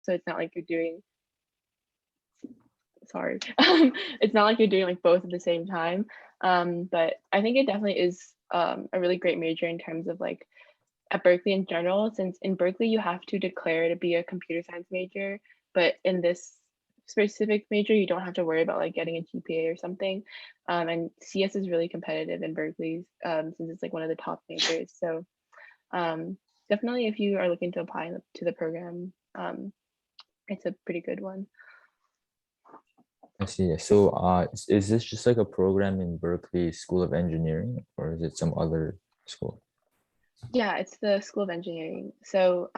So it's not like you're doing, sorry, it's not like you're doing like both at the same time. But I think it definitely is a really great major in terms of like at Berkeley in general, since in Berkeley you have to declare to be a computer science major, but in this specific major you don't have to worry about like getting a GPA or something. And CS is really competitive in Berkeley since it's like one of the top majors. So definitely if you are looking to apply to the program, it's a pretty good one. I see. So is this just like a program in Berkeley School of Engineering, or is it some other school? Yeah, it's the School of Engineering. So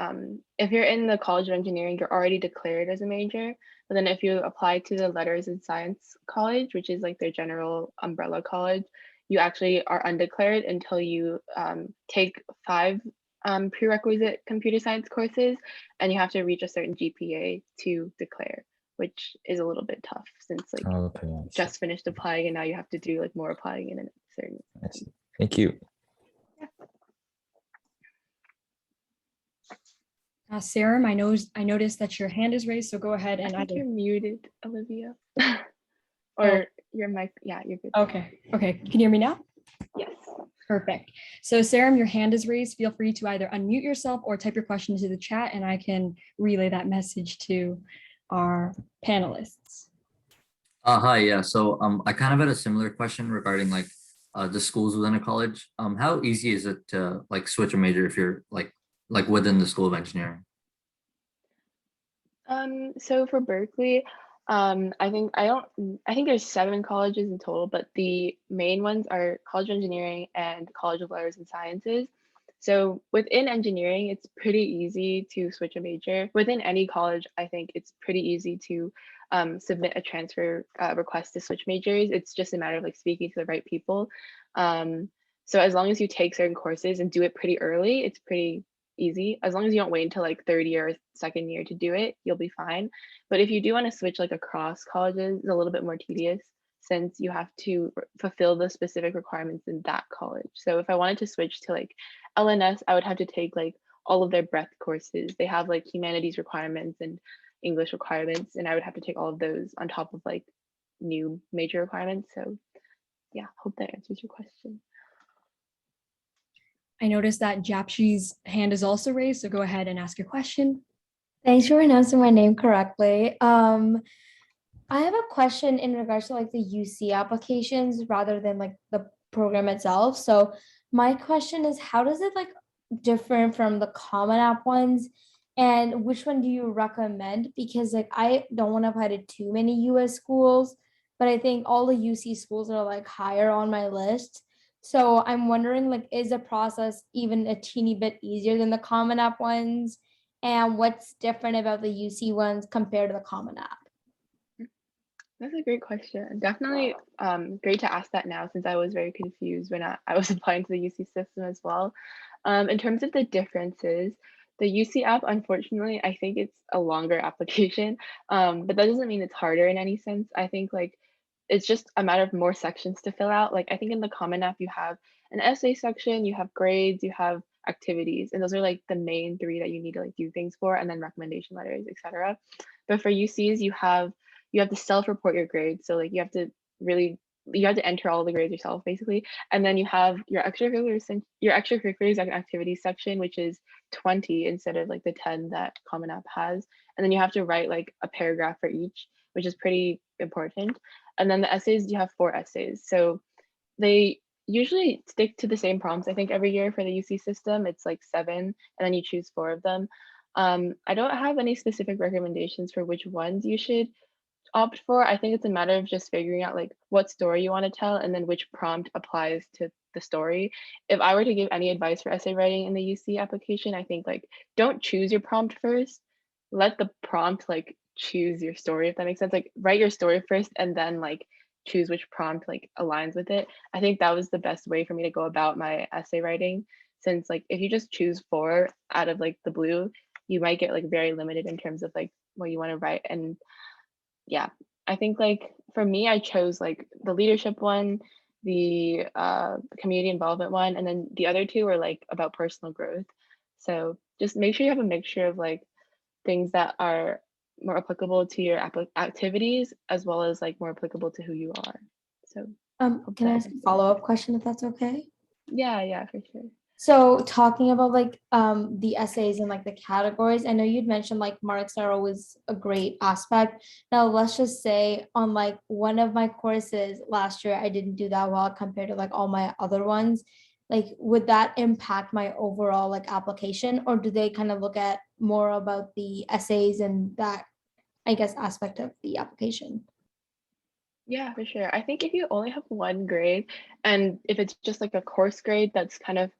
if you're in the College of Engineering, you're already declared as a major. But then if you apply to the Letters and Science College, which is like their general umbrella college, you actually are undeclared until you take 5 prerequisite computer science courses, and you have to reach a certain GPA to declare, which is a little bit tough since like Oh, okay, I see. just finished applying and now you have to do like more applying in a certain I see. Thank you. Sarah, I noticed that your hand is raised, so go ahead and I think you're muted, Olivia. Or your mic, yeah, you're good. Okay, can you hear me now? Yes. Perfect. So Sarah, your hand is raised. Feel free to either unmute yourself or type your question into the chat and I can relay that message to our panelists. Hi, yeah. So I kind of had a similar question regarding like the schools within a college. How easy is it to like switch a major if you're like within the School of Engineering? So for Berkeley, I think there's 7 colleges in total, but the main ones are College of Engineering and College of Letters and Sciences. So within engineering, it's pretty easy to switch a major. Within any college, I think it's pretty easy to submit a transfer request to switch majors. It's just a matter of like speaking to the right people. So as long as you take certain courses and do it pretty early, it's pretty easy. As long as you don't wait until like third year or second year to do it, you'll be fine. But if you do want to switch like across colleges, it's a little bit more tedious since you have to fulfill the specific requirements in that college. So if I wanted to switch to like LNS, I would have to take like all of their breadth courses. They have like humanities requirements and English requirements, and I would have to take all of those on top of like new major requirements. So yeah, hope that answers your question. I noticed that Japshi's hand is also raised, so go ahead and ask your question. Thanks for announcing my name correctly. I have a question in regards to like the UC applications rather than like the program itself. So my question is, how does it like different from the Common App ones? And which one do you recommend? Because like I don't want to apply to too many US schools, but I think all the UC schools are like higher on my list. So I'm wondering, like, is the process even a teeny bit easier than the Common App ones? And what's different about the UC ones compared to the Common App? That's a great question. Definitely great to ask that now since I was very confused when I was applying to the UC system as well. In terms of the differences, the UC app, unfortunately, I think it's a longer application, but that doesn't mean it's harder in any sense. I think like it's just a matter of more sections to fill out. Like I think in the Common App, you have an essay section, you have grades, you have activities, and those are like the main 3 that you need to like do things for, and then recommendation letters, etc. But for UCs, you have to self-report your grades. So like you have to enter all the grades yourself basically. And then you have your extracurriculars and activities section, which is 20 instead of like the 10 that Common App has. And then you have to write like a paragraph for each, which is pretty important. And then the essays, you have 4 essays. So they usually stick to the same prompts. I think every year for the UC system, it's like 7, and then you choose 4 of them. I don't have any specific recommendations for which ones you should opt for. I think it's a matter of just figuring out like what story you want to tell and then which prompt applies to the story. If I were to give any advice for essay writing in the UC application, I think like don't choose your prompt first. Let the prompt like choose your story, if that makes sense. Like write your story first and then like choose which prompt like aligns with it. I think that was the best way for me to go about my essay writing, since like if you just choose 4 out of like the blue, you might get like very limited in terms of like what you want to write. And yeah, I think like for me, I chose like the leadership one, the community involvement one, and then the other 2 are like about personal growth. So just make sure you have a mixture of like things that are more applicable to your activities, as well as like more applicable to who you are. So Can I ask a follow-up question if that's okay? yeah, for sure. So talking about like the essays and like the categories, I know you'd mentioned like marks are always a great aspect. Now let's just say on like one of my courses last year, I didn't do that well compared to like all my other ones. Like, would that impact my overall like application, or do they kind of look at more about the essays and that, I guess, aspect of the application? Yeah, for sure. I think if you only have one grade, and if it's just like a course grade that's kind of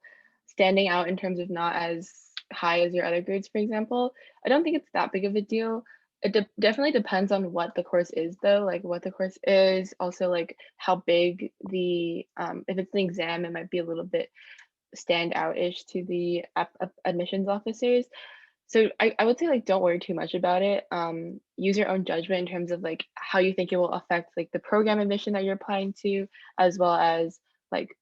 standing out in terms of not as high as your other grades, for example, I don't think it's that big of a deal. It definitely depends on what the course is, though, like what the course is, also like how big the, if it's an exam, it might be a little bit stand out-ish to the admissions officers. So I would say like don't worry too much about it. Use your own judgment in terms of like how you think it will affect like the program admission that you're applying to, as well as like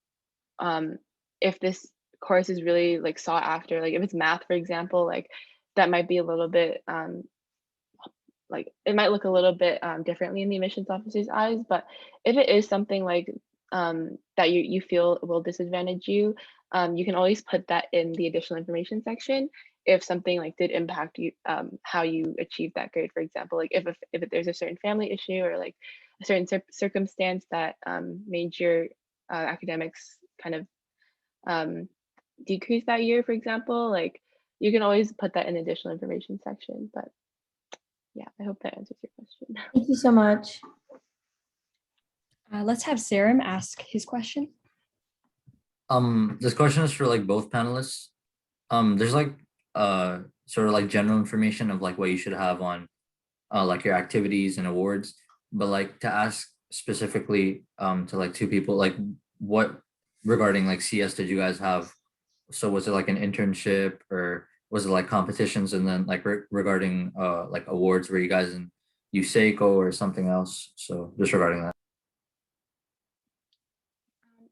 if this course is really like sought after, like if it's math, for example, like that might be a little bit like it might look a little bit differently in the admissions officer's eyes. But if it is something like that you feel will disadvantage you, you can always put that in the additional information section if something like did impact you, how you achieve that grade, for example, like if there's a certain family issue or like a certain circumstance that made your academics kind of decrease that year, for example, like you can always put that in the additional information section. But yeah, I hope that answers your question. Thank you so much. Let's have Sarim ask his question. This question is for like both panelists. There's like sort of like general information of like what you should have on like your activities and awards, but like to ask specifically to like two people, like what regarding like CS did you guys have? So was it like an internship or was it like competitions, and then like regarding like awards, were you guys in EECS or something else? So just regarding that.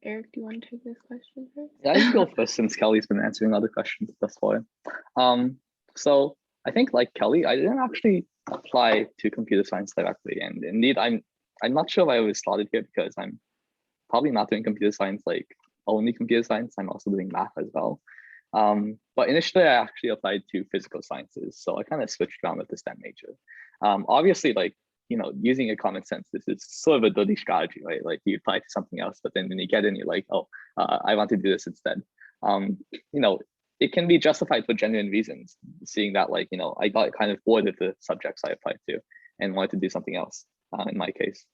Eric, do you want to take this question first? Yeah, I can go first since Kelly's been answering other questions thus far. So I think like Kelly, I didn't actually apply to computer science directly, and indeed, I'm not sure why I was started here because I'm probably not doing computer science like only computer science. I'm also doing math as well. But initially, I actually applied to physical sciences, so I kind of switched around with the STEM major. Obviously, like using your common sense, this is sort of a dirty strategy, right? Like you apply to something else, but then when you get in, you're like, oh, I want to do this instead. It can be justified for genuine reasons, seeing that like, I got kind of bored of the subjects I applied to and wanted to do something else in my case.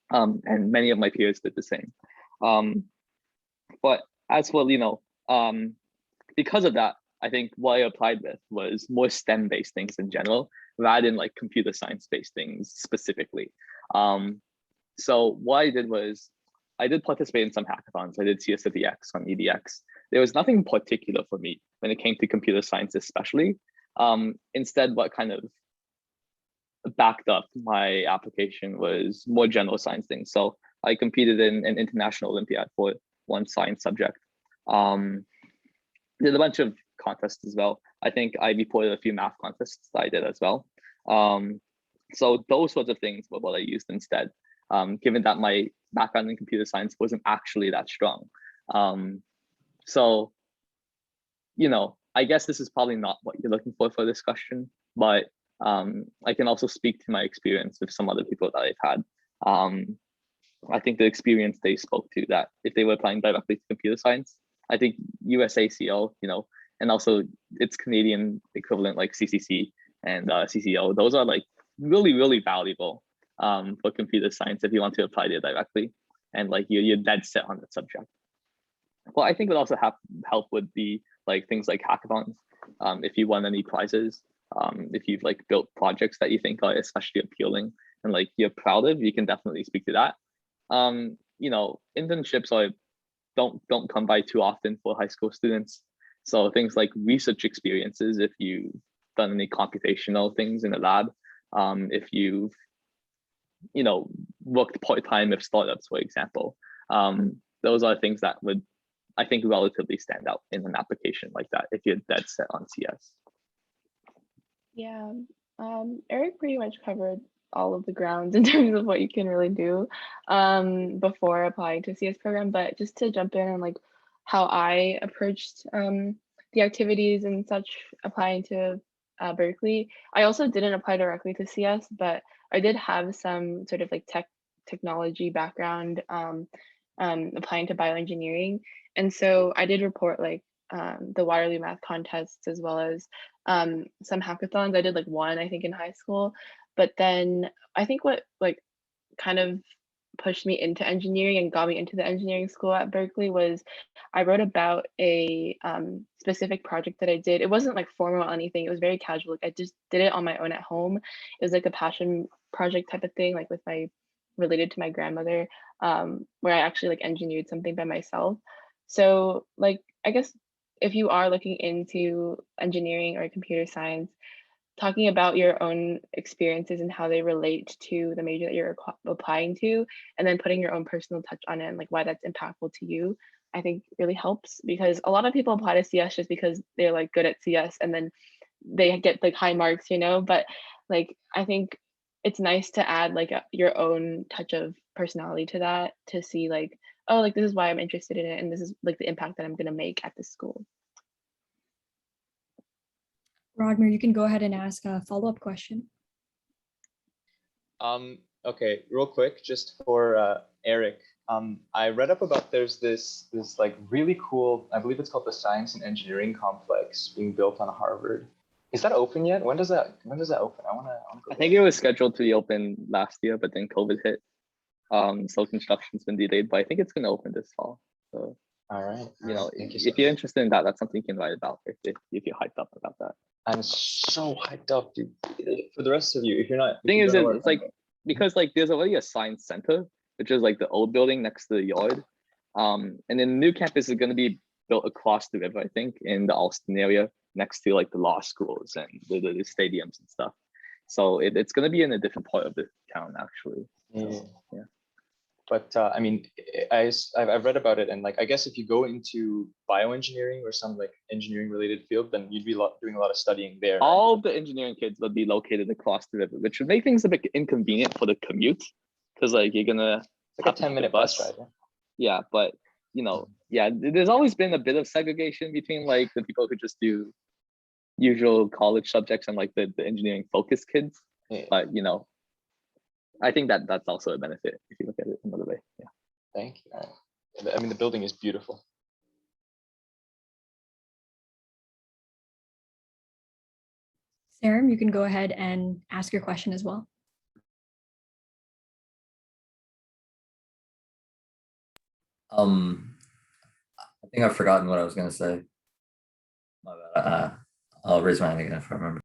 And many of my peers did the same. But as well, because of that, I think what I applied with was more STEM-based things in general, rather than like computer science-based things specifically. So what I did was, I did participate in some hackathons. I did CSWX on EDX. There was nothing particular for me when it came to computer science, especially. Instead, what kind of backed up my application was more general science things. So I competed in an international Olympiad for one science subject. Did a bunch of contests as well. I think I reported a few math contests that I did as well. So those sorts of things were what I used instead, given that my background in computer science wasn't actually that strong. So, I guess this is probably not what you're looking for this question, but I can also speak to my experience with some other people that I've had. I think the experience they spoke to, that if they were applying directly to computer science, I think USACO, and also its Canadian equivalent like CCC and CCO, those are like really, really valuable for computer science if you want to apply there directly, and like you're dead set on the subject. Well, I think would also help would be like things like hackathons. If you won any prizes, if you've like built projects that you think are especially appealing and like you're proud of, you can definitely speak to that. Internships don't come by too often for high school students. So things like research experiences, if you've done any computational things in the lab, if you've worked part-time with startups, for example, those are things that would, I think, relatively stand out in an application like that if you're dead set on CS. Yeah, Eric pretty much covered all of the grounds in terms of what you can really do before applying to a CS program. But just to jump in on like how I approached the activities and such applying to Berkeley, I also didn't apply directly to CS, but I did have some sort of like technology background applying to bioengineering. And so I did report like the Waterloo math contests as well as some hackathons. I did like one, I think, in high school. But then I think what like kind of pushed me into engineering and got me into the engineering school at Berkeley was I wrote about a specific project that I did. It wasn't like formal or anything. It was very casual. Like I just did it on my own at home. It was like a passion project type of thing, like with my related to my grandmother, where I actually like engineered something by myself. So like I guess if you are looking into engineering or computer science, talking about your own experiences and how they relate to the major that you're applying to, and then putting your own personal touch on it and like why that's impactful to you, I think really helps because a lot of people apply to CS just because they're like good at CS and then they get like high marks, you know, but like I think it's nice to add like your own touch of personality to that to see like, oh, like this is why I'm interested in it and this is like the impact that I'm going to make at this school. Rodmer, you can go ahead and ask a follow-up question. Okay, real quick, just for Eric. I read up about there's this like really cool, I believe it's called the Science and Engineering Complex being built on Harvard. Is that open yet? When does that open? I wanna go I think it was scheduled to be open last year, but then COVID hit. So construction's been delayed, but I think it's gonna open this fall. So all right. you know, Thank you if you're interested in that, that's something you can write about if you're hyped up about that. I'm so hyped up, dude. For the rest of you, if you're not, Thing is, it's like because like there's already a science center, which is like the old building next to the yard, and then the new campus is going to be built across the river, I think, in the Alston area, next to like the law schools and the stadiums and stuff. So it's going to be in a different part of the town, actually. So, yeah. But I mean, I've read about it, and like I guess if you go into bioengineering or some like engineering related field, then you'd be doing a lot of studying there. All the engineering kids would be located across the river, which would make things a bit inconvenient for the commute, because like you're gonna like a 10-minute bus ride. Yeah, but you know, yeah, there's always been a bit of segregation between like the people who just do usual college subjects and like the engineering focused kids. Yeah. But you know, I think that's also a benefit if you look at it another way. Yeah. Thank you. I mean, the building is beautiful. Sarah, you can go ahead and ask your question as well. I think I've forgotten what I was gonna say. My bad. I'll raise my hand again if I remember.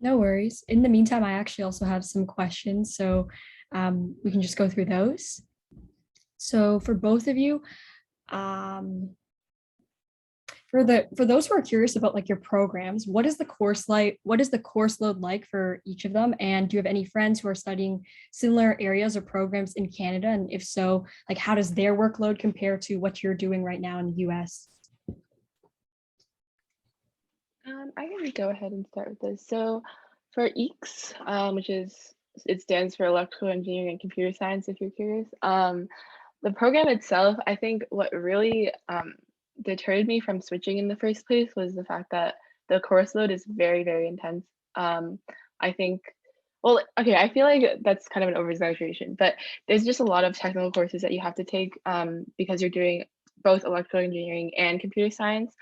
No worries. In the meantime, I actually also have some questions, so we can just go through those. So for both of you, for those who are curious about like your programs, what is the course like? What is the course load like for each of them? And do you have any friends who are studying similar areas or programs in Canada? And if so, like how does their workload compare to what you're doing right now in the US? I can go ahead and start with this. So for EECS, which it stands for Electrical Engineering and Computer Science, if you're curious, the program itself, I think what really deterred me from switching in the first place was the fact that the course load is very, very intense. I think, well, okay, I feel like that's kind of an over-exaggeration, but there's just a lot of technical courses that you have to take because you're doing both electrical engineering and computer science.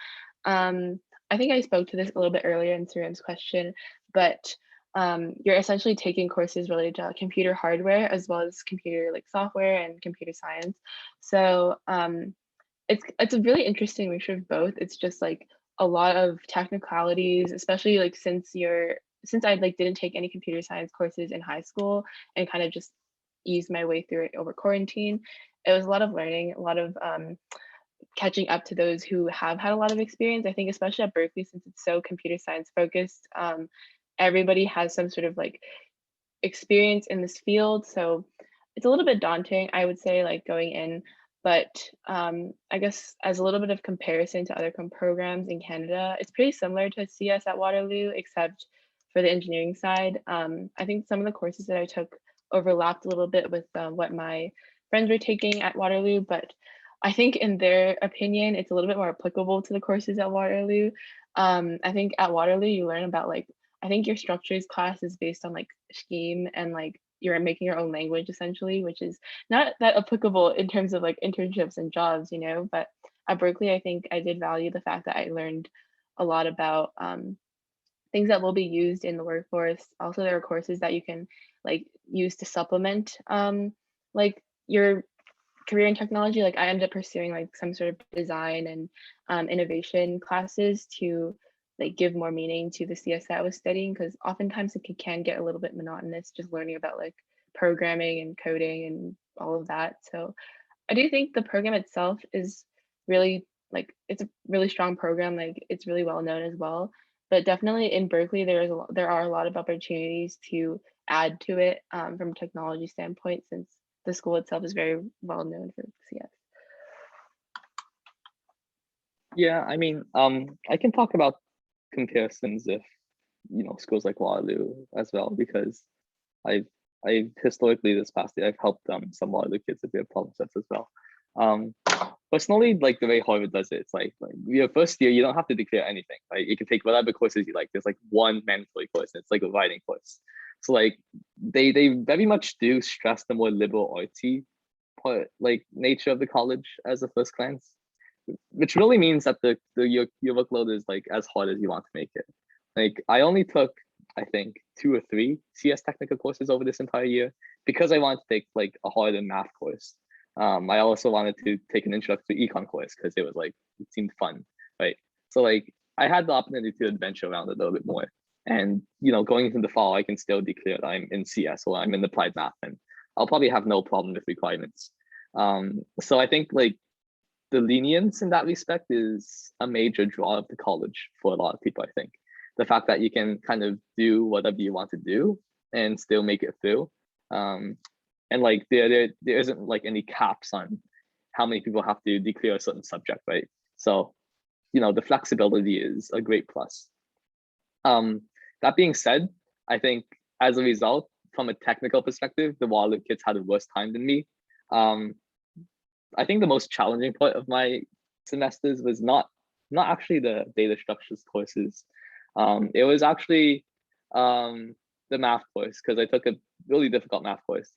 I think I spoke to this a little bit earlier in Suryan's question, but you're essentially taking courses related to computer hardware as well as computer like software and computer science. So it's a really interesting mixture of both. It's just like a lot of technicalities, especially like since I like didn't take any computer science courses in high school and kind of just eased my way through it over quarantine. It was a lot of learning, a lot of catching up to those who have had a lot of experience. I think especially at Berkeley, since it's so computer science focused, everybody has some sort of like experience in this field. So it's a little bit daunting, I would say, like going in, but I guess as a little bit of comparison to other programs in Canada, it's pretty similar to CS at Waterloo, except for the engineering side. I think some of the courses that I took overlapped a little bit with what my friends were taking at Waterloo, but I think in their opinion, it's a little bit more applicable to the courses at Waterloo. I think at Waterloo, you learn about like, I think your structures class is based on like scheme and like you're making your own language essentially, which is not that applicable in terms of like internships and jobs, you know, but at Berkeley, I think I did value the fact that I learned a lot about things that will be used in the workforce. Also, there are courses that you can like use to supplement like your career in technology. Like I ended up pursuing like some sort of design and innovation classes to like give more meaning to the CS that I was studying, because oftentimes it can get a little bit monotonous just learning about like programming and coding and all of that. So I do think the program itself is really like, it's a really strong program. Like it's really well known as well. But definitely in Berkeley, there are a lot of opportunities to add to it from a technology standpoint, since the school itself is very well known for CS. Yeah, I mean, I can talk about comparisons if, you know, schools like Waterloo as well, because I've historically this past year I've helped some Waterloo kids with their problem sets as well. Personally, like the way Harvard does it, it's like your first year you don't have to declare anything. Like you can take whatever courses you like. There's like one mandatory course, and it's like a writing course. So like they very much do stress the more liberal artsy part, like nature of the college as a first glance, which really means that your workload is like as hard as you want to make it. Like I only took, I think, 2 or 3 CS technical courses over this entire year because I wanted to take like a harder math course. I also wanted to take an introductory econ course because it was like, it seemed fun, right? So like I had the opportunity to adventure around it a little bit more. And, you know, going into the fall, I can still declare that I'm in CS or I'm in applied math, and I'll probably have no problem with requirements. So I think like the lenience in that respect is a major draw of the college for a lot of people, I think. The fact that you can kind of do whatever you want to do and still make it through. And like there isn't like any caps on how many people have to declare a certain subject, right? So, you know, the flexibility is a great plus. That being said, I think as a result, from a technical perspective, the Waterloo kids had a worse time than me. I think the most challenging part of my semesters was not actually the data structures courses. It was actually the math course, because I took a really difficult math course.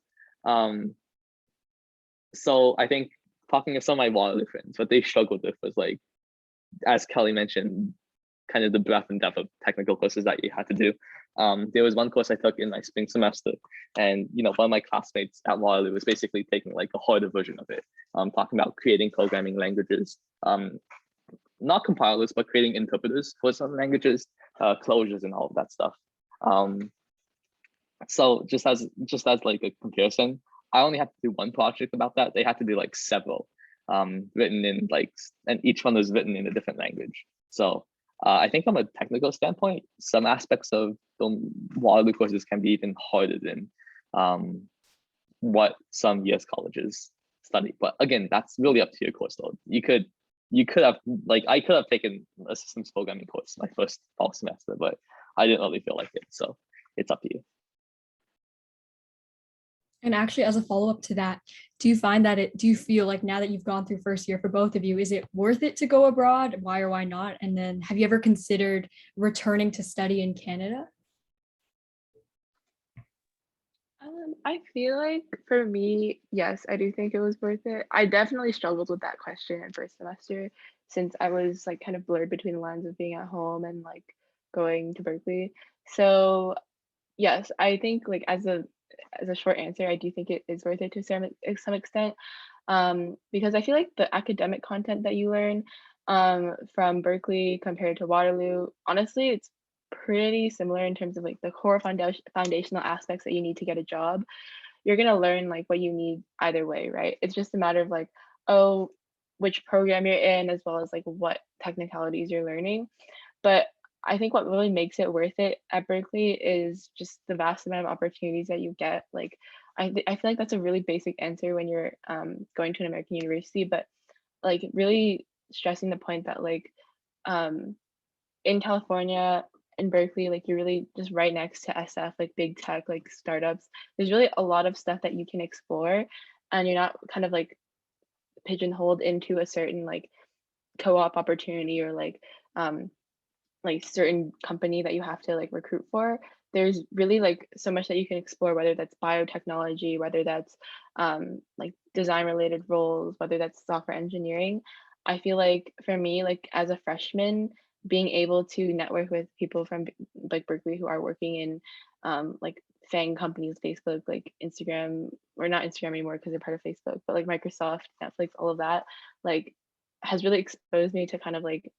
So I think talking to some of my Waterloo friends, what they struggled with was like, as Kelly mentioned, kind of the breadth and depth of technical courses that you had to do. There was one course I took in my spring semester, and you know, one of my classmates at Waterloo was basically taking like a harder version of it, talking about creating programming languages, not compilers, but creating interpreters for some languages, closures and all of that stuff. So just as like a comparison, I only had to do one project about that. They had to do like several, written in like, and each one was written in a different language. So I think from a technical standpoint, some aspects of the Waterloo courses can be even harder than what some US colleges study. But again, that's really up to your course load. You could have, like, I could have taken a systems programming course my first fall semester, but I didn't really feel like it. So it's up to you. And actually, as a follow-up to that, do you feel like now that you've gone through first year for both of you, is it worth it to go abroad? Why or why not? And then have you ever considered returning to study in Canada? I feel like for me, yes, I do think it was worth it. I definitely struggled with that question in first semester, since I was like kind of blurred between the lines of being at home and like going to Berkeley. So yes, I think like as a short answer, I do think it is worth it to some extent, because I feel like the academic content that you learn from Berkeley compared to Waterloo, honestly, it's pretty similar in terms of like the core foundational aspects that you need to get a job. You're gonna learn like what you need either way, right? It's just a matter of like, oh, which program you're in, as well as like what technicalities you're learning. But I think what really makes it worth it at Berkeley is just the vast amount of opportunities that you get. Like, I feel like that's a really basic answer when you're going to an American university, but like really stressing the point that like in California, in Berkeley, like you're really just right next to SF, like big tech, like startups. There's really a lot of stuff that you can explore, and you're not kind of like pigeonholed into a certain like co-op opportunity or like certain company that you have to like recruit for. There's really like so much that you can explore, whether that's biotechnology, whether that's like design related roles, whether that's software engineering. I feel like for me, like as a freshman, being able to network with people from like Berkeley who are working in like FANG companies, Facebook, like Instagram, or not Instagram anymore because they're part of Facebook, but like Microsoft, Netflix, all of that, like has really exposed me to kind of like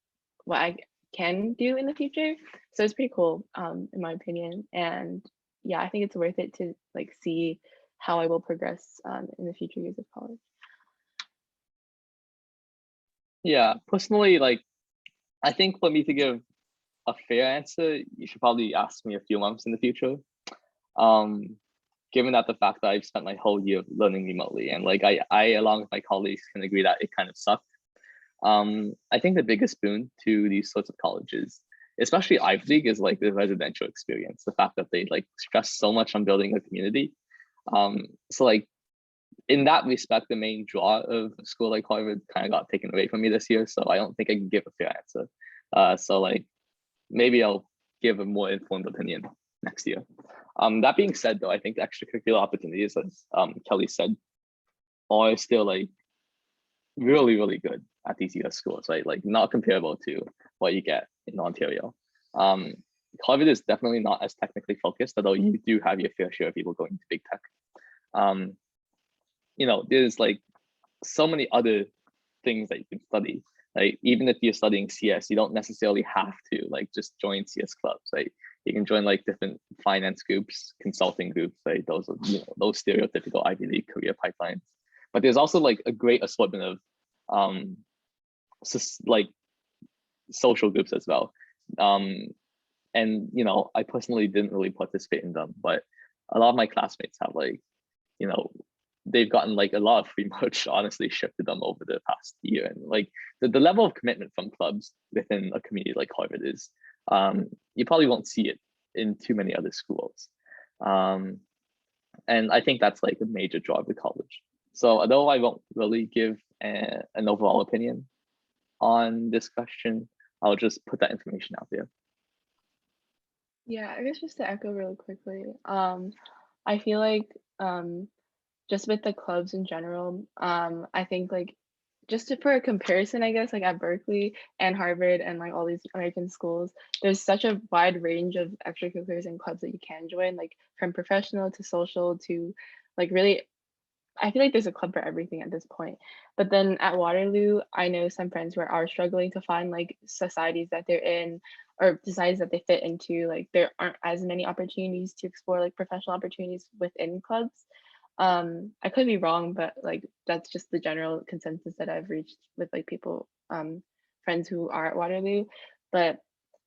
what I can do in the future. So it's pretty cool, in my opinion. And yeah, I think it's worth it to like see how I will progress in the future years of college. Yeah, personally, like I think for me to give a fair answer, you should probably ask me a few months in the future. Given that the fact that I've spent my whole year learning remotely, and like I along with my colleagues can agree that it kind of sucked. I think the biggest boon to these sorts of colleges, especially Ivy League, is like the residential experience. The fact that they like stress so much on building a community. So like in that respect, the main draw of a school like Harvard kind of got taken away from me this year. So I don't think I can give a fair answer. So like maybe I'll give a more informed opinion next year. That being said, though, I think extracurricular opportunities, as Kelly said, are still like really, really good at these US schools, right? Like not comparable to what you get in Ontario. Harvard is definitely not as technically focused, although you do have your fair share of people going to big tech. You know, there's like so many other things that you can study. Like even if you're studying CS, you don't necessarily have to like just join CS clubs, right? You can join like different finance groups, consulting groups, right? Those are, you know, those stereotypical Ivy League career pipelines. But there's also like a great assortment of like social groups as well. And you know, I personally didn't really participate in them, but a lot of my classmates have like, you know, they've gotten like a lot of free merch honestly shipped to them over the past year. And like the level of commitment from clubs within a community like Harvard is, you probably won't see it in too many other schools. And I think that's like a major draw of the college. So although I won't really give an overall opinion on this question, I'll just put that information out there. Yeah, I guess just to echo really quickly, I feel like just with the clubs in general, I think like for a comparison, I guess, like at Berkeley and Harvard and like all these American schools, there's such a wide range of extracurriculars and clubs that you can join, like from professional to social to like really, I feel like there's a club for everything at this point. But then at Waterloo, I know some friends who are struggling to find like societies that they're in or societies that they fit into. Like there aren't as many opportunities to explore like professional opportunities within clubs. I could be wrong, but like that's just the general consensus that I've reached with like people, friends who are at Waterloo. But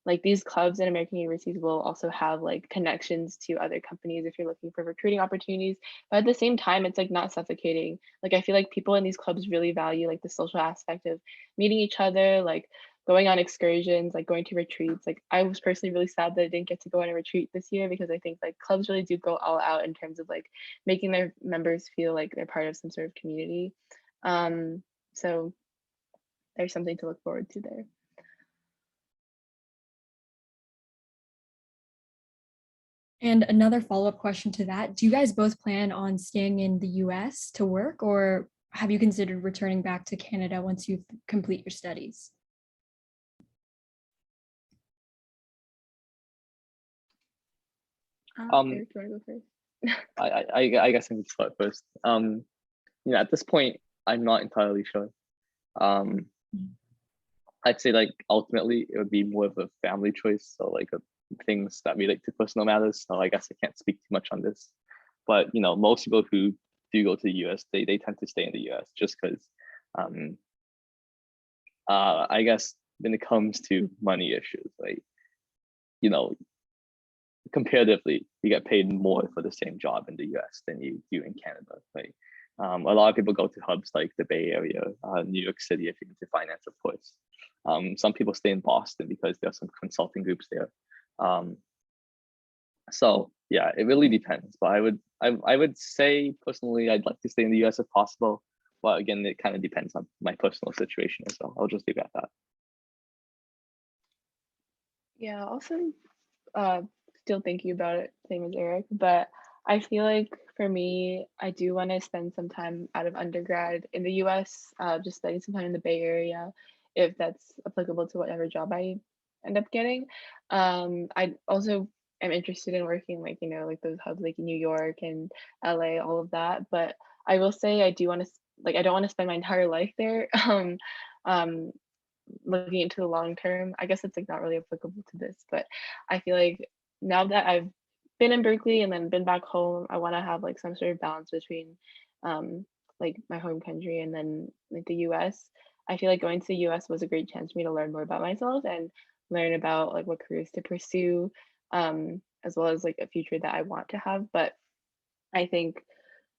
like these clubs in American universities will also have like connections to other companies if you're looking for recruiting opportunities. But at the same time, it's like not suffocating. Like I feel like people in these clubs really value like the social aspect of meeting each other, like going on excursions, like going to retreats. Like I was personally really sad that I didn't get to go on a retreat this year because I think like clubs really do go all out in terms of like making their members feel like they're part of some sort of community. So there's something to look forward to there. And another follow-up question to that, do you guys both plan on staying in the US to work, or have you considered returning back to Canada once you complete your studies? Eric, do you want to go first? I guess I can start first. You know, at this point, I'm not entirely sure. I'd say like ultimately it would be more of a family choice. So like things that relate to personal matters. So I guess I can't speak too much on this. But you know, most people who do go to the US, they tend to stay in the US just because I guess when it comes to money issues, like, you know, comparatively, you get paid more for the same job in the US than you do in Canada, right? A lot of people go to hubs like the Bay Area, New York City, if you're into finance, of course. Some people stay in Boston because there are some consulting groups there. So yeah, it really depends. But I would say personally, I'd like to stay in the US if possible. But again, it kind of depends on my personal situation as well. I'll just leave it at that. Yeah, also still thinking about it, same as Eric, but I feel like for me, I do want to spend some time out of undergrad in the US, just studying some time in the Bay Area, if that's applicable to whatever job I end up getting. I also am interested in working like, you know, like those hubs like New York and LA, all of that. But I will say I do want to, like, I don't want to spend my entire life there. Um, looking into the long term, I guess it's like not really applicable to this, but I feel like now that I've been in Berkeley and then been back home, I want to have like some sort of balance between like my home country and then like the US. I feel like going to the US was a great chance for me to learn more about myself and learn about like what careers to pursue, as well as like a future that I want to have. But I think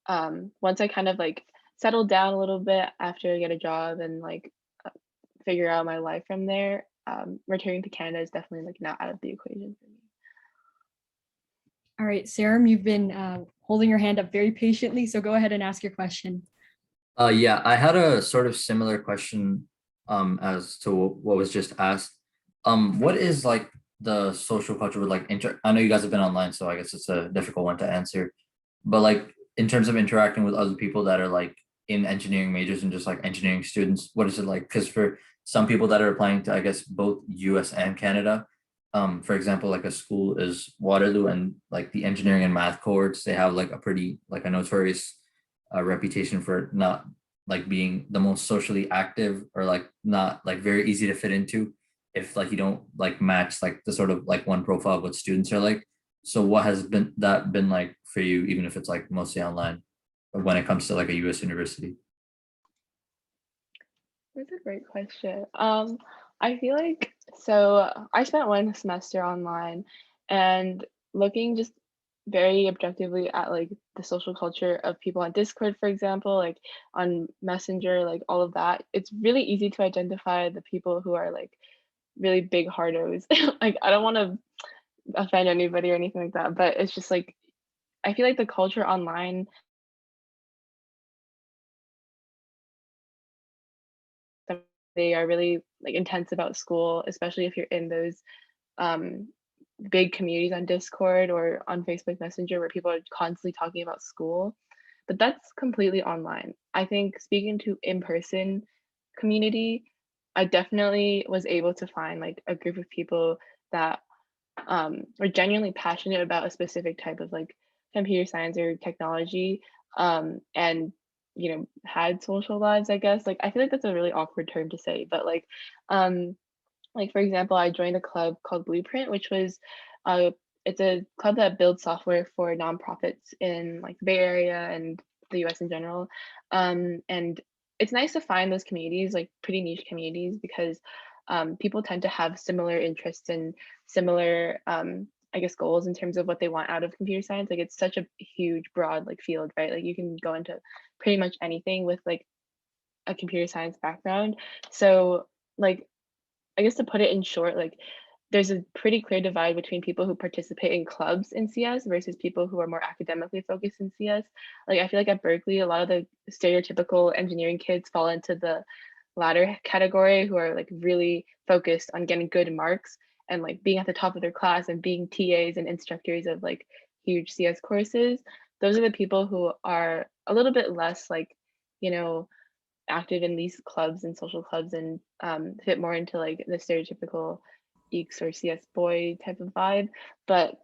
once I kind of like settle down a little bit after I get a job and like figure out my life from there, returning to Canada is definitely like not out of the equation for me. All right, Sarah, you've been holding your hand up very patiently, so go ahead and ask your question. Yeah, I had a sort of similar question as to what was just asked. What is like the social culture with like I know you guys have been online, so I guess it's a difficult one to answer. But like in terms of interacting with other people that are like in engineering majors and just like engineering students, what is it like? Because for some people that are applying to, I guess, both US and Canada, for example, like a school is Waterloo, and like the engineering and math cohorts, they have like a pretty like a notorious reputation for not like being the most socially active, or like not like very easy to fit into if like you don't like match like the sort of like one profile of what students are like. So what has been like for you, even if it's like mostly online, when it comes to like a US university? That's a great question. I feel like so I spent one semester online and looking just very objectively at like the social culture of people on Discord, for example, like on Messenger, like all of that. It's really easy to identify the people who are like really big hardos. Like I don't want to offend anybody or anything like that, but it's just like I feel like the culture online, they are really like intense about school, especially if you're in those um, big communities on Discord or on Facebook Messenger where people are constantly talking about school. But that's completely online. I think speaking to in-person community, I definitely was able to find like a group of people that were genuinely passionate about a specific type of like computer science or technology, and you know had social lives, I guess. Like I feel like that's a really awkward term to say, but like for example, I joined a club called Blueprint, which was it's a club that builds software for nonprofits in like the Bay Area and the US in general. And it's nice to find those communities, like pretty niche communities, because people tend to have similar interests and similar I guess goals in terms of what they want out of computer science. Like it's such a huge broad like field, right? Like you can go into pretty much anything with like a computer science background. So like I guess to put it in short, like there's a pretty clear divide between people who participate in clubs in CS versus people who are more academically focused in CS. Like I feel like at Berkeley, a lot of the stereotypical engineering kids fall into the latter category, who are like really focused on getting good marks and like being at the top of their class and being TAs and instructors of like huge CS courses. Those are the people who are a little bit less like, you know, active in these clubs and social clubs and fit more into like the stereotypical EECS or CS boy type of vibe. But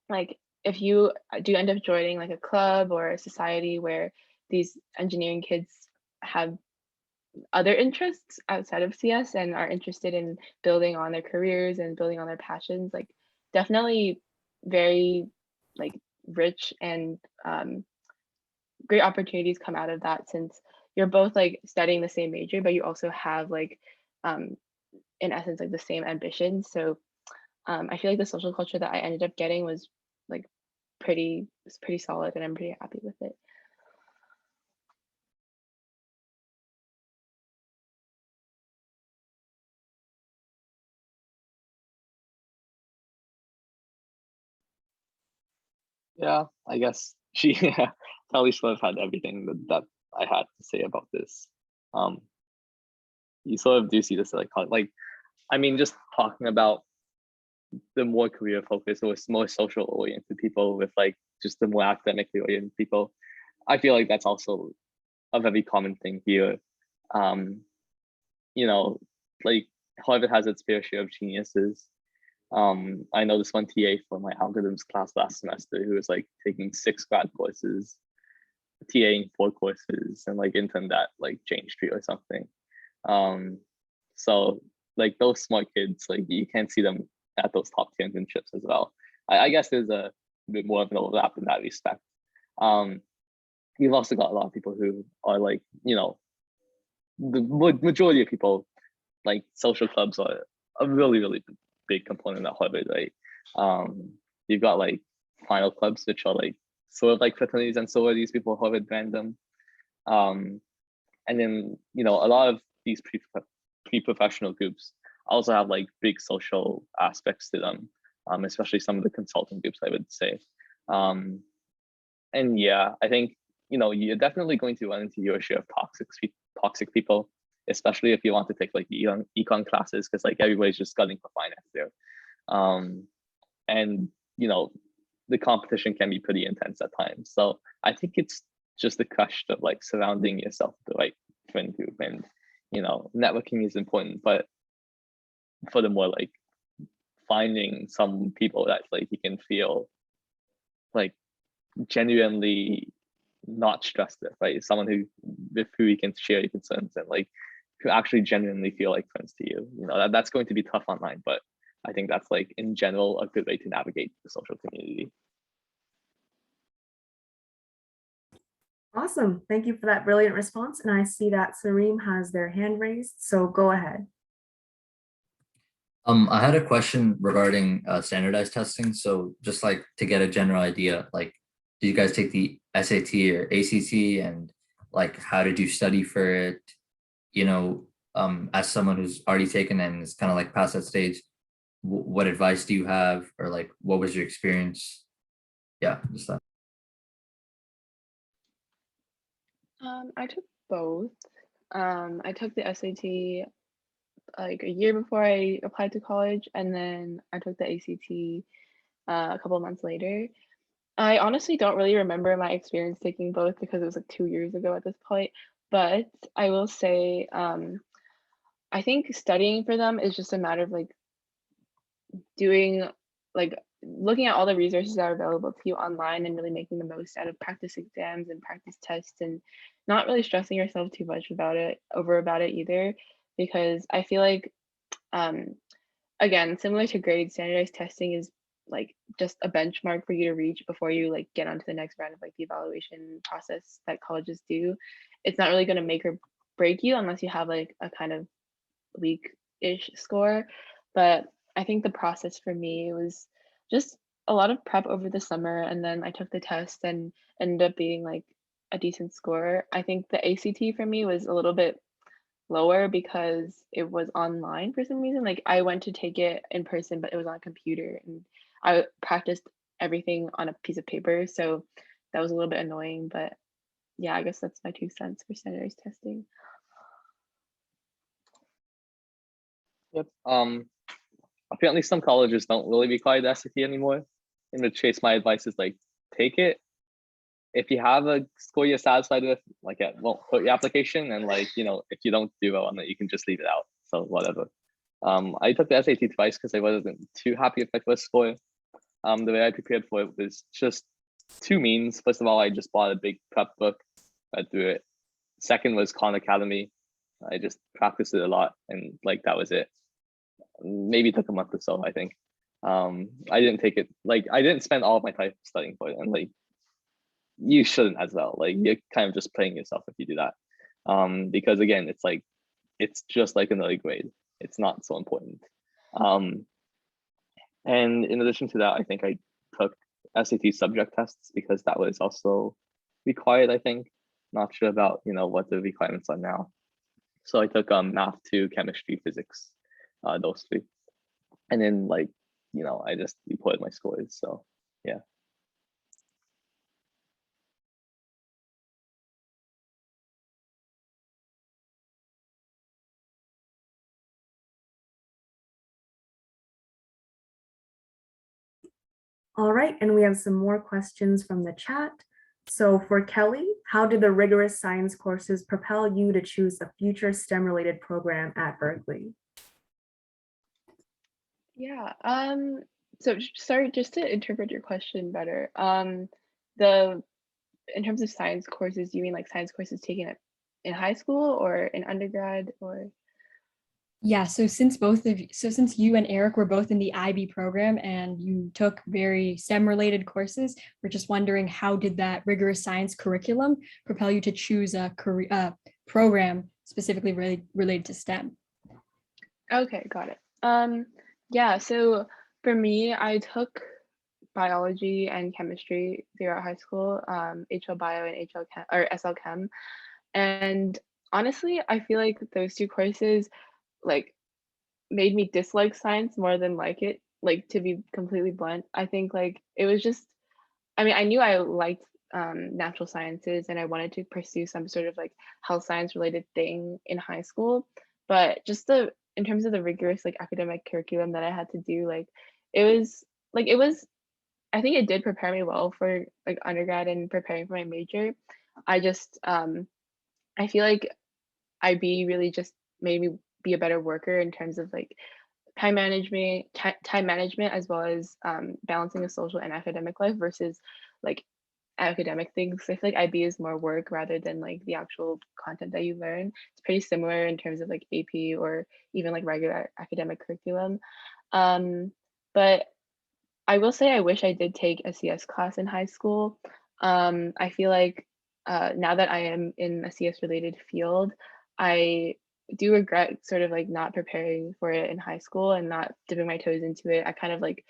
like if you do end up joining like a club or a society where these engineering kids have other interests outside of CS and are interested in building on their careers and building on their passions, like definitely very like rich and great opportunities come out of that, since you're both like studying the same major, but you also have like in essence like the same ambitions. So I feel like the social culture that I ended up getting was like pretty solid, and I'm pretty happy with it. Yeah, I guess she Kelly sort of had everything that I had to say about this. You sort of do see this like I mean, just talking about the more career focused or more social oriented people with like just the more academically oriented people. I feel like that's also a very common thing here. You know, like Harvard has its fair share of geniuses. I know this one TA for my algorithms class last semester who was like taking 6 grad courses, TAing 4 courses, and like interned at like Jane Street or something. So like those smart kids, like you can see them at those top tier internships as well. I guess there's a bit more of an overlap in that respect. You've also got a lot of people who are like, you know, the majority of people, like social clubs are a really big component of Harvard, right? You've got like final clubs, which are like sort of like fraternities and sororities before Harvard banned them. And then, you know, a lot of these pre-professional groups also have like big social aspects to them, especially some of the consulting groups, I would say. And yeah, I think, you know, you're definitely going to run into your share of toxic people, especially if you want to take like econ classes, because like everybody's just studying for finance there. And, you know, the competition can be pretty intense at times. So I think it's just a question of like surrounding yourself with the right friend group, and, you know, networking is important, but furthermore, like finding some people that like you can feel like genuinely not stressed with, right? Someone with who you can share your concerns and like who actually genuinely feel like friends to you. You know, that's going to be tough online, but I think that's like in general a good way to navigate the social community. Awesome. Thank you for that brilliant response. And I see that Sareem has their hand raised, so go ahead. I had a question regarding standardized testing. So just like to get a general idea, like, do you guys take the SAT or ACT, and like, how did you study for it? You know, as someone who's already taken and is kind of like past that stage, what advice do you have, or like, what was your experience? Yeah, just that. I took both. I took the SAT like a year before I applied to college, and then I took the ACT a couple of months later. I honestly don't really remember my experience taking both because it was like 2 years ago at this point, but I will say I think studying for them is just a matter of like doing like looking at all the resources that are available to you online and really making the most out of practice exams and practice tests, and not really stressing yourself too much about it either, because I feel like again, similar to grades, standardized testing is like just a benchmark for you to reach before you like get onto the next round of like the evaluation process that colleges do. It's not really going to make or break you unless you have like a kind of weak-ish score. But I think the process for me was just a lot of prep over the summer, and then I took the test and ended up being like a decent score. I think the ACT for me was a little bit lower because it was online for some reason. Like I went to take it in person, but it was on a computer, and I practiced everything on a piece of paper. So that was a little bit annoying, but yeah, I guess that's my 2 cents for standardized testing. Yep. Apparently some colleges don't really require the SAT anymore. In which case, my advice is like take it. If you have a score you're satisfied with, like well, put your application, and like, you know, if you don't do well on it, you can just leave it out. So whatever. I took the SAT twice because I wasn't too happy with my first score. The way I prepared for it was just 2 means. First of all, I just bought a big prep book. I threw it. Second was Khan Academy. I just practiced it a lot, and like that was it. Maybe it took a month or so, I think. I didn't take it, like I didn't spend all of my time studying for it, and like you shouldn't as well. Like you're kind of just playing yourself if you do that. Because again, it's like it's just like another grade. It's not so important. And in addition to that, I think I took SAT subject tests because that was also required, I think. Not sure about, what the requirements are now. So I took math 2, chemistry, physics, those three. And then I just reported my scores. So yeah. All right, and we have some more questions from the chat. So for Kelly, how did the rigorous science courses propel you to choose a future STEM-related program at Berkeley? Yeah. So sorry, just to interpret your question better. In terms of science courses, do you mean like science courses taken in high school or in undergrad or? Yeah, so since you and Eric were both in the IB program and you took very STEM related courses, we're just wondering how did that rigorous science curriculum propel you to choose a program specifically related to STEM? Okay, got it. Yeah, so for me, I took biology and chemistry throughout high school, HL Bio and HL Chem or SL Chem. And honestly, I feel like those two courses like made me dislike science more than like it, like to be completely blunt. I think like it was just, I mean, I knew I liked natural sciences and I wanted to pursue some sort of like health science related thing in high school, but just in terms of the rigorous like academic curriculum that I had to do, it was it was, I think it did prepare me well for like undergrad and preparing for my major. I just I feel like IB really just made me be a better worker in terms of like time management as well as balancing a social and academic life versus like academic things. I feel like IB is more work rather than like the actual content that you learn. It's pretty similar in terms of like AP or even like regular academic curriculum. But I will say I wish I did take a CS class in high school. I feel like now that I am in a CS related field, I do regret sort of like not preparing for it in high school and not dipping my toes into it. I kind of like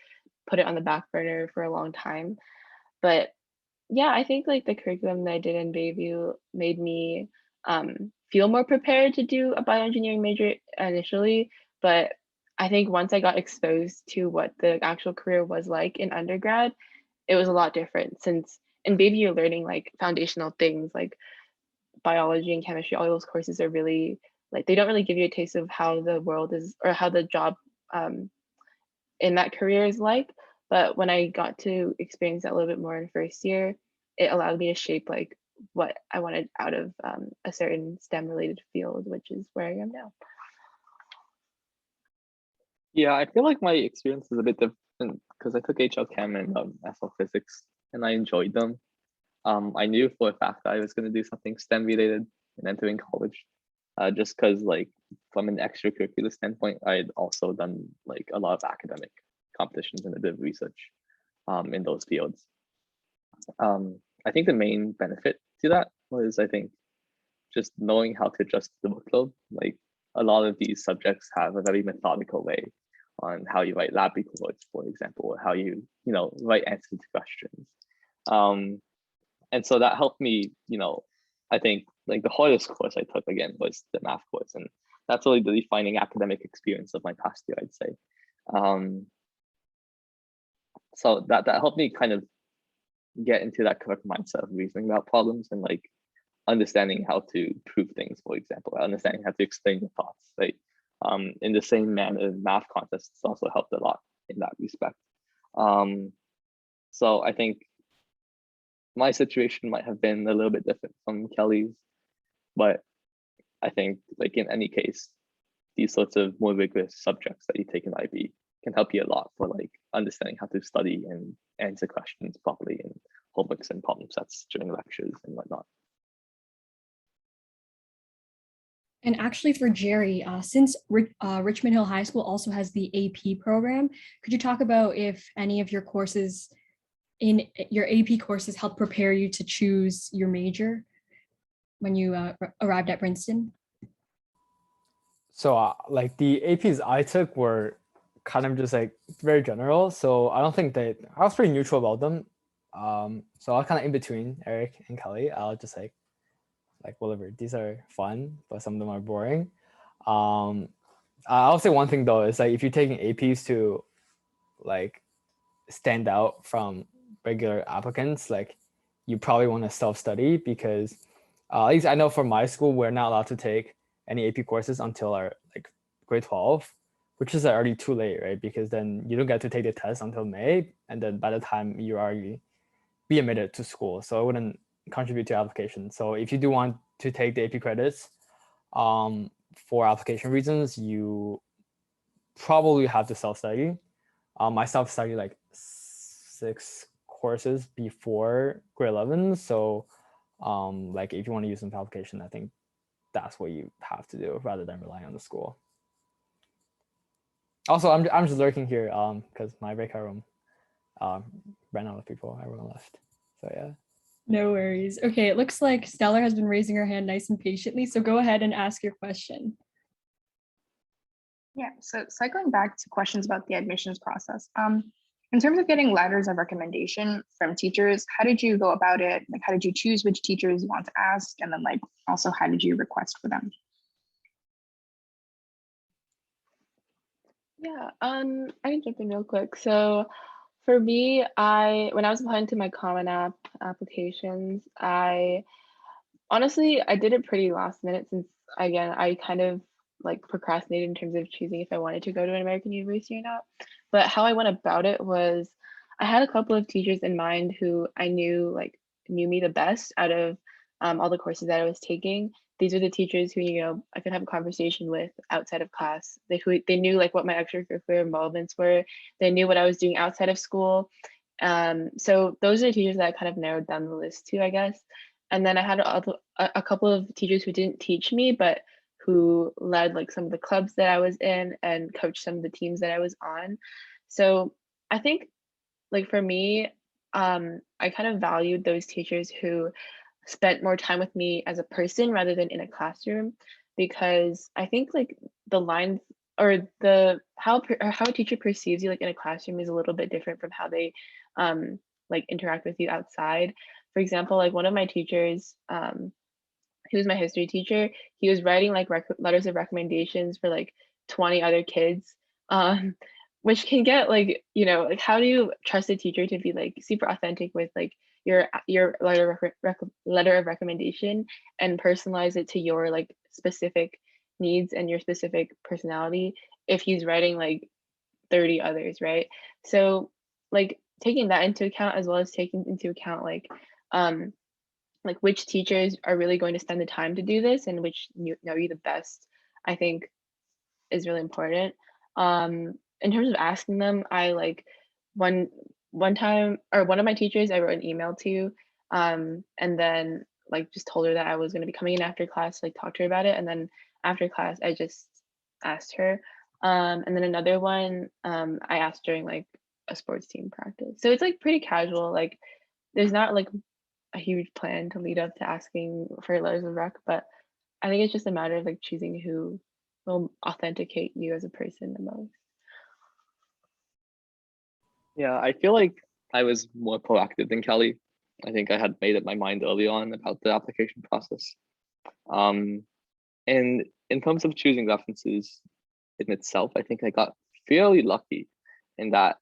put it on the back burner for a long time. But yeah, I think like the curriculum that I did in Bayview made me feel more prepared to do a bioengineering major initially. But I think once I got exposed to what the actual career was like in undergrad, it was a lot different since in Bayview you're learning like foundational things like biology and chemistry. All those courses are really like they don't really give you a taste of how the world is or how the job in that career is like. But when I got to experience that a little bit more in first year, it allowed me to shape like what I wanted out of a certain STEM related field, which is where I am now. Yeah, I feel like my experience is a bit different because I took HL Chem and SL Physics and I enjoyed them. I knew for a fact that I was going to do something STEM related and entering college, just because like from an extracurricular standpoint, I had also done like a lot of academic competitions and a bit of research in those fields. I think the main benefit to that was I think just knowing how to adjust the workload. Like a lot of these subjects have a very methodical way on how you write lab reports, for example, or how you write answers to questions. And so that helped me, I think like the hardest course I took again was the math course. And that's really the defining academic experience of my past year, I'd say. So that helped me kind of get into that correct mindset of reasoning about problems and like understanding how to prove things, for example, understanding how to explain your thoughts, right? In the same manner, math contests also helped a lot in that respect. So I think my situation might have been a little bit different from Kelly's, but I think like in any case, these sorts of more rigorous subjects that you take in IB can help you a lot for like understanding how to study and answer questions properly in homeworks and problem sets during lectures and whatnot. And actually for Jerry, since Richmond Hill High School also has the AP program, could you talk about if any of your courses in your AP courses help prepare you to choose your major when you arrived at Princeton? So like the APs I took were kind of just like very general. So I don't think that I was pretty neutral about them. So I was kind of in between Eric and Kelly. I'll just like whatever. These are fun, but some of them are boring. I'll say one thing though is like if you're taking APs to like stand out from regular applicants, like you probably want to self-study because at least I know for my school we're not allowed to take any AP courses until our like grade 12, which is already too late, right? Because then you don't get to take the test until May, and then by the time you already be admitted to school, so it wouldn't contribute to application. So if you do want to take the AP credits for application reasons, you probably have to self-study. I self-studied like 6 courses before grade 11. So like if you want to use them for application, I think that's what you have to do rather than relying on the school. Also, I'm just lurking here because my breakout room ran out of people. Everyone left. So yeah. No worries. Okay, it looks like Stellar has been raising her hand nice and patiently. So go ahead and ask your question. Yeah, so cycling back to questions about the admissions process. In terms of getting letters of recommendation from teachers, how did you go about it? Like, how did you choose which teachers you want to ask? And then like, also, how did you request for them? Yeah, I can jump in real quick. So for me, when I was applying to my Common App applications, honestly, I did it pretty last minute since again, I kind of like procrastinated in terms of choosing if I wanted to go to an American university or not. But how I went about it was I had a couple of teachers in mind who I knew knew me the best out of all the courses that I was taking. These are the teachers who, you know, I could have a conversation with outside of class. They knew like what my extracurricular involvements were. They knew what I was doing outside of school. So those are the teachers that I kind of narrowed down the list to, I guess. And then I had a couple of teachers who didn't teach me, but who led like some of the clubs that I was in and coached some of the teams that I was on. So I think like for me, I kind of valued those teachers who spent more time with me as a person rather than in a classroom, because I think like the lines or how a teacher perceives you like in a classroom is a little bit different from how they like interact with you outside. For example, like one of my teachers, he was my history teacher. He was writing like letters of recommendations for like 20 other kids, which can get like, you know, like how do you trust a teacher to be like super authentic with like your letter of recommendation and personalize it to your like specific needs and your specific personality if he's writing like 30 others, right? So like taking that into account as well as taking into account like which teachers are really going to spend the time to do this and which know you the best, I think is really important. In terms of asking them, I like one time or one of my teachers I wrote an email to, and then like just told her that I was going to be coming in after class, like talk to her about it, and then after class I just asked her. And then another one I asked during like a sports team practice. So it's like pretty casual, like there's not like a huge plan to lead up to asking for letters of rec, but I think it's just a matter of like choosing who will authenticate you as a person the most. Yeah, I feel like I was more proactive than Kelly. I think I had made up my mind early on about the application process. And in terms of choosing references in itself, I think I got fairly lucky in that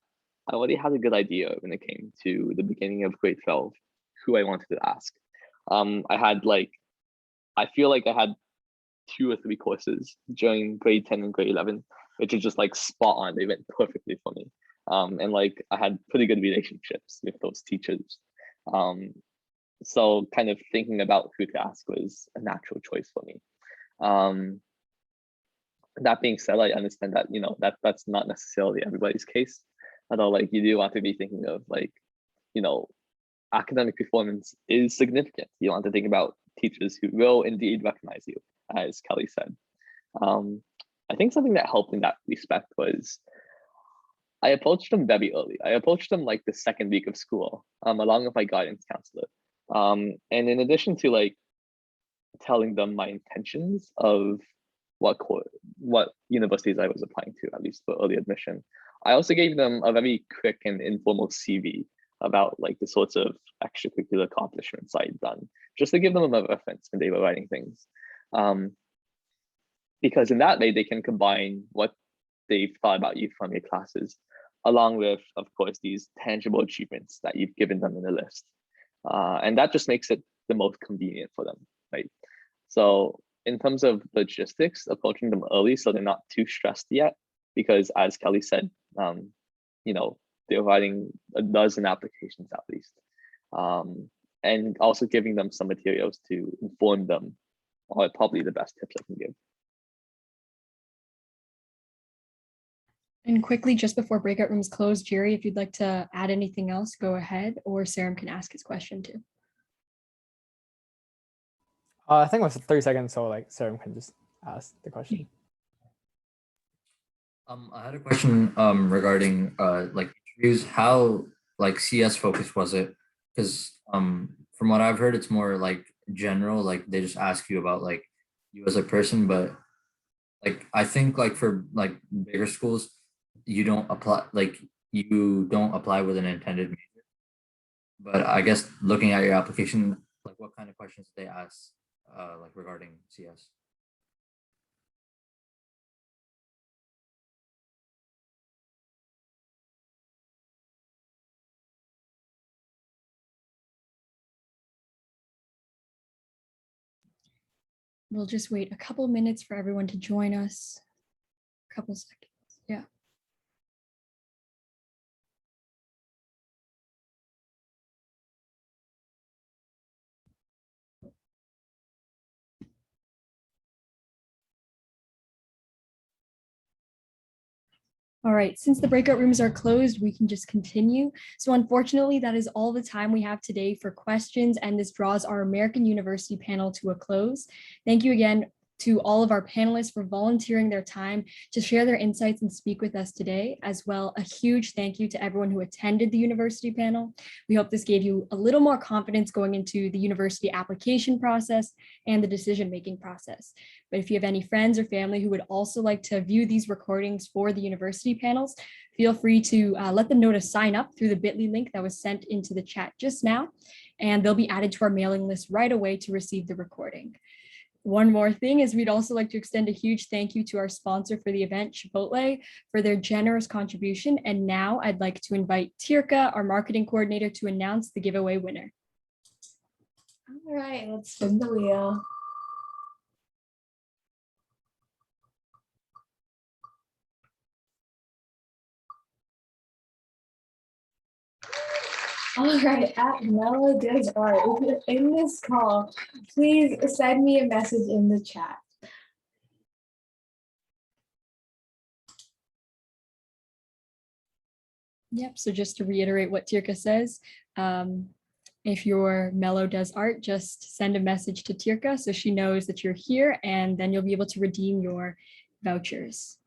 I already had a good idea when it came to the beginning of grade 12, who I wanted to ask. I feel like I had 2 or 3 courses during grade 10 and grade 11, which are just like spot on. They went perfectly for me. And like I had pretty good relationships with those teachers. So kind of thinking about who to ask was a natural choice for me. That being said, I understand that, you know, that's not necessarily everybody's case. Although like you do want to be thinking of like, you know, academic performance is significant. You want to think about teachers who will indeed recognize you, as Kelly said. I think something that helped in that respect was I approached them very early. I approached them like the second week of school, along with my guidance counselor. And in addition to like telling them my intentions of what what universities I was applying to, at least for early admission. I also gave them a very quick and informal CV about like the sorts of extracurricular accomplishments I'd done, just to give them a reference when they were writing things. Because in that way, they can combine what they've thought about you from your classes, along with, of course, these tangible achievements that you've given them in the list. And that just makes it the most convenient for them, right? So in terms of logistics, approaching them early so they're not too stressed yet, because as Kelly said, they're writing a dozen applications at least. And also giving them some materials to inform them are probably the best tips I can give. And quickly, just before breakout rooms close, Jerry, if you'd like to add anything else, go ahead, or Sarum can ask his question too. I think it was 30 seconds, so like Sarum can just ask the question. I had a question regarding like interviews. How like CS focused was it? Because from what I've heard, it's more like general, like they just ask you about like you as a person, but like I think like for like bigger schools, you don't apply with an intended major. But I guess looking at your application, like what kind of questions did they ask like regarding CS? We'll just wait a couple minutes for everyone to join us. A couple seconds. Yeah. All right, since the breakout rooms are closed, we can just continue. So unfortunately, that is all the time we have today for questions, and this draws our American University panel to a close. Thank you again to all of our panelists for volunteering their time to share their insights and speak with us today. As well, a huge thank you to everyone who attended the university panel. We hope this gave you a little more confidence going into the university application process and the decision-making process. But if you have any friends or family who would also like to view these recordings for the university panels, feel free to let them know to sign up through the bit.ly link that was sent into the chat just now, and they'll be added to our mailing list right away to receive the recording. One more thing is we'd also like to extend a huge thank you to our sponsor for the event, Chipotle, for their generous contribution. And now I'd like to invite Tirka, our marketing coordinator, to announce the giveaway winner. All right, let's spin the wheel. All right, at Mela Does Art, if you're in this call, please send me a message in the chat. Yep, so just to reiterate what Tirka says, if your Mellow Does Art, just send a message to Tirka so she knows that you're here, and then you'll be able to redeem your vouchers.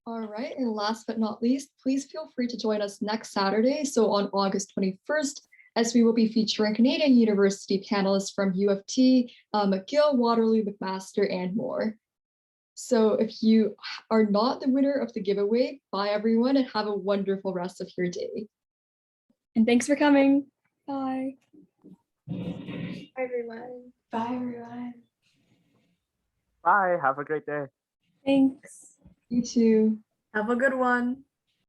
All right, and last but not least, please feel free to join us next Saturday, so on August 21st, as we will be featuring Canadian University panelists from U of T, McGill, Waterloo, McMaster, and more. So if you are not the winner of the giveaway, bye everyone and have a wonderful rest of your day. And thanks for coming. Bye. Bye, everyone. Bye, everyone. Bye. Have a great day. Thanks. You too. Have a good one.